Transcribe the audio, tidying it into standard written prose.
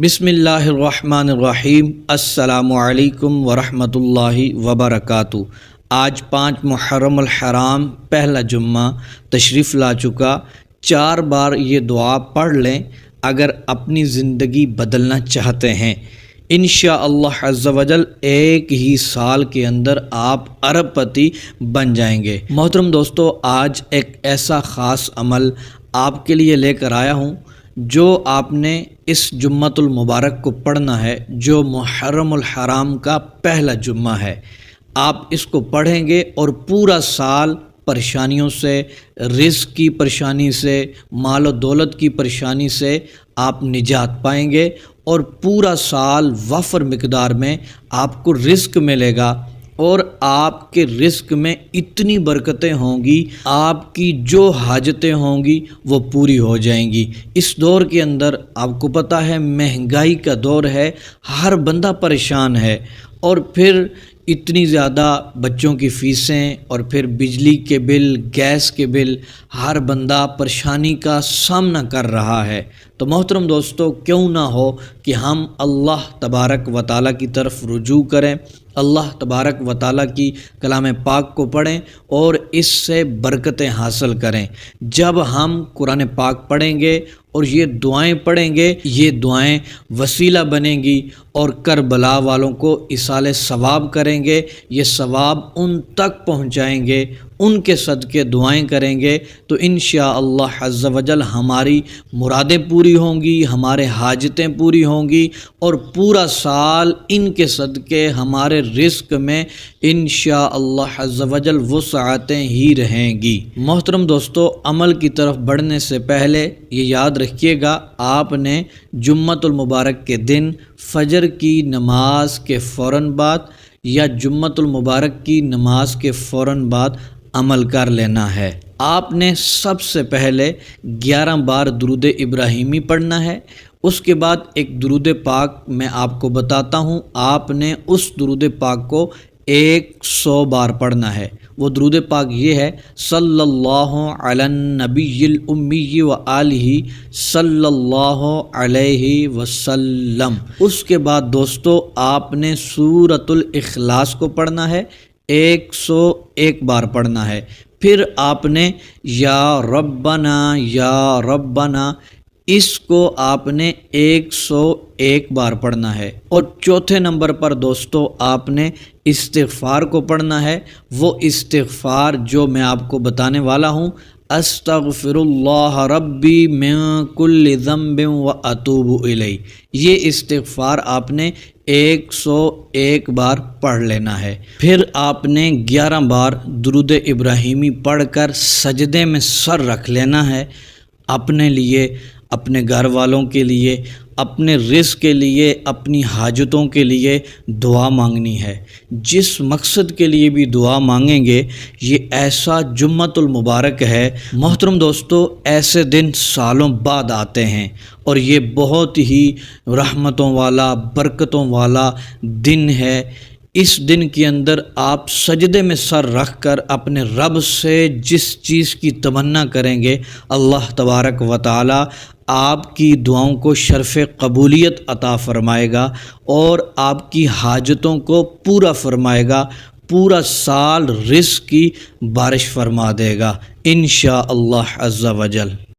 بسم اللہ الرحمن الرحیم۔ السلام علیکم ورحمۃ اللہ وبرکاتہ۔ آج 5 محرم الحرام پہلا جمعہ تشریف لا چکا۔ 4 بار یہ دعا پڑھ لیں اگر اپنی زندگی بدلنا چاہتے ہیں۔ انشاءاللہ عز و جل ایک ہی سال کے اندر آپ ارب پتی بن جائیں گے۔ محترم دوستو، آج ایک ایسا خاص عمل آپ کے لیے لے کر آیا ہوں جو آپ نے اس جمعۃ المبارک کو پڑھنا ہے، جو محرم الحرام کا پہلا جمعہ ہے۔ آپ اس کو پڑھیں گے اور پورا سال پریشانیوں سے، رزق کی پریشانی سے، مال و دولت کی پریشانی سے آپ نجات پائیں گے، اور پورا سال وفر مقدار میں آپ کو رزق ملے گا، اور آپ کے رزق میں اتنی برکتیں ہوں گی، آپ کی جو حاجتیں ہوں گی وہ پوری ہو جائیں گی۔ اس دور کے اندر آپ کو پتہ ہے مہنگائی کا دور ہے، ہر بندہ پریشان ہے، اور پھر اتنی زیادہ بچوں کی فیسیں، اور پھر بجلی کے بل، گیس کے بل، ہر بندہ پریشانی کا سامنا کر رہا ہے۔ تو محترم دوستو، کیوں نہ ہو کہ ہم اللہ تبارک و تعالیٰ کی طرف رجوع کریں، اللہ تبارک و تعالیٰ کی کلام پاک کو پڑھیں اور اس سے برکتیں حاصل کریں۔ جب ہم قرآن پاک پڑھیں گے اور یہ دعائیں پڑھیں گے، یہ دعائیں وسیلہ بنیں گی اور کربلا والوں کو ایصال ثواب کریں گے، یہ ثواب ان تک پہنچائیں گے، ان کے صدقے دعائیں کریں گے، تو انشاءاللہ عز و جل ہماری مرادیں پوری ہوں گی، ہمارے حاجتیں پوری ہوں گی، اور پورا سال ان کے صدقے ہمارے رزق میں انشاءاللہ عز و جل وسعتیں ہی رہیں گی۔ محترم دوستو، عمل کی طرف بڑھنے سے پہلے یہ یاد رکھیے گا، آپ نے جمعۃ المبارک کے دن فجر کی نماز کے فوراً بعد یا جمعۃ المبارک کی نماز کے فوراً بعد عمل کر لینا ہے۔ آپ نے سب سے پہلے 11 بار درود ابراہیمی پڑھنا ہے۔ اس کے بعد ایک درود پاک میں آپ کو بتاتا ہوں، آپ نے اس درود پاک کو 100 بار پڑھنا ہے۔ وہ درود پاک یہ ہے: صلی اللہ علی النبی الامی و آلہ صلی اللہ علیہ وسلم۔ اس کے بعد دوستو، آپ نے سورۃ الاخلاص کو پڑھنا ہے، 101 بار پڑھنا ہے۔ پھر آپ نے یا ربنا اس کو آپ نے 101 بار پڑھنا ہے۔ اور چوتھے نمبر پر دوستو، آپ نے استغفار کو پڑھنا ہے۔ وہ استغفار جو میں آپ کو بتانے والا ہوں: استغفر اللہ ربی من کل ذنب واتوب الیہ، یہ استغفار آپ نے 101 بار پڑھ لینا ہے۔ پھر آپ نے 11 بار درود ابراہیمی پڑھ کر سجدے میں سر رکھ لینا ہے، اپنے لیے، اپنے گھر والوں کے لیے، اپنے رزق کے لیے، اپنی حاجتوں کے لیے دعا مانگنی ہے۔ جس مقصد کے لیے بھی دعا مانگیں گے، یہ ایسا جمعۃ المبارک ہے محترم دوستو، ایسے دن سالوں بعد آتے ہیں، اور یہ بہت ہی رحمتوں والا، برکتوں والا دن ہے۔ اس دن کے اندر آپ سجدے میں سر رکھ کر اپنے رب سے جس چیز کی تمنا کریں گے، اللہ تبارک و تعالی آپ کی دعاؤں کو شرف قبولیت عطا فرمائے گا، اور آپ کی حاجتوں کو پورا فرمائے گا، پورا سال رزق کی بارش فرما دے گا انشاءاللہ عز و جل۔